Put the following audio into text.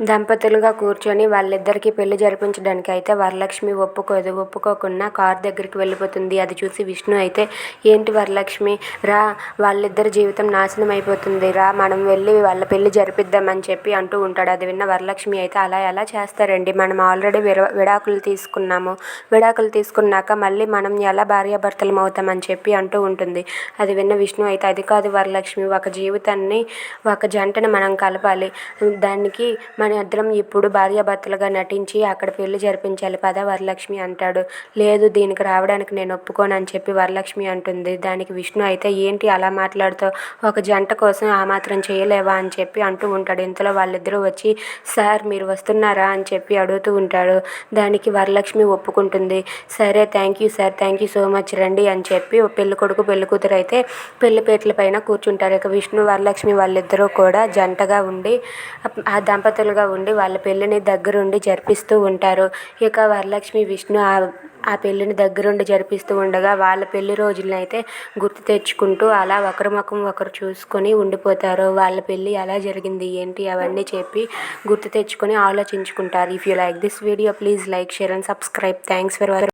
దంపతులుగా కూర్చొని వాళ్ళిద్దరికీ పెళ్లి జరిపించడానికి అయితే వరలక్ష్మి ఒప్పుకోదు. ఒప్పుకోకుండా కారు దగ్గరికి వెళ్ళిపోతుంది. అది చూసి విష్ణు అయితే, ఏంటి వరలక్ష్మి రా, వాళ్ళిద్దరి జీవితం నాశనం అయిపోతుంది రా, మనం వెళ్ళి వాళ్ళ పెళ్లి జరిపిద్దామని చెప్పి అంటూ ఉంటాడు. అది విన్న వరలక్ష్మి అయితే, అలా ఎలా చేస్తారండి, మనం ఆల్రెడీ విడాకులు తీసుకున్నాము, విడాకులు తీసుకున్నాక మళ్ళీ మనం ఎలా భార్యాభర్తలం అవుతామని చెప్పి అంటూ ఉంటుంది. అది విన్న విష్ణు అయితే, అది కాదు వరలక్ష్మి, ఒక జీవితాన్ని ఒక జంటను మనం కలపాలి, దానికి మన ఇద్దరం ఇప్పుడు భార్యాభర్తలుగా నటించి అక్కడ పెళ్లి జరిపించాలి పద వరలక్ష్మి అంటాడు. లేదు, దీనికి రావడానికి నేను ఒప్పుకోను అని చెప్పి వరలక్ష్మి అంటుంది. దానికి విష్ణు అయితే, ఏంటి అలా మాట్లాడుతావు, ఒక జంట కోసం ఆ మాత్రం చేయలేవా అని చెప్పి అంటూ ఉంటాడు. ఇంతలో వాళ్ళిద్దరూ వచ్చి, సార్ మీరు వస్తున్నారా అని చెప్పి అడుగుతూ ఉంటాడు. దానికి వరలక్ష్మి ఒప్పుకుంటుంది. సరే, thank you sir, thank you so much, రండి అని చెప్పి పెళ్లి కొడుకు పెళ్లి కూతురు అయితే పెళ్లిపేటల పైన కూర్చుంటారు. ఇక విష్ణు వరలక్ష్మి వాళ్ళిద్దరూ కూడా జంటగా ఉండి ఆ దంపతులుగా ఉండి వాళ్ళ పెళ్లిని దగ్గరుండి జరిపిస్తూ ఉంటారు. ఇక వరలక్ష్మి విష్ణు ఆ పెళ్లిని దగ్గరుండి జరిపిస్తూ ఉండగా వాళ్ళ పెళ్లి రోజులను అయితే గుర్తు తెచ్చుకుంటూ అలా ఒకరి ముఖం ఒకరు చూసుకొని ఉండిపోతారు. వాళ్ళ పెళ్లి ఎలా జరిగింది ఏంటి అవన్నీ చెప్పి గుర్తు తెచ్చుకొని ఆలోచించుకుంటారు. If you like this video please like, share and subscribe. Thanks for watching.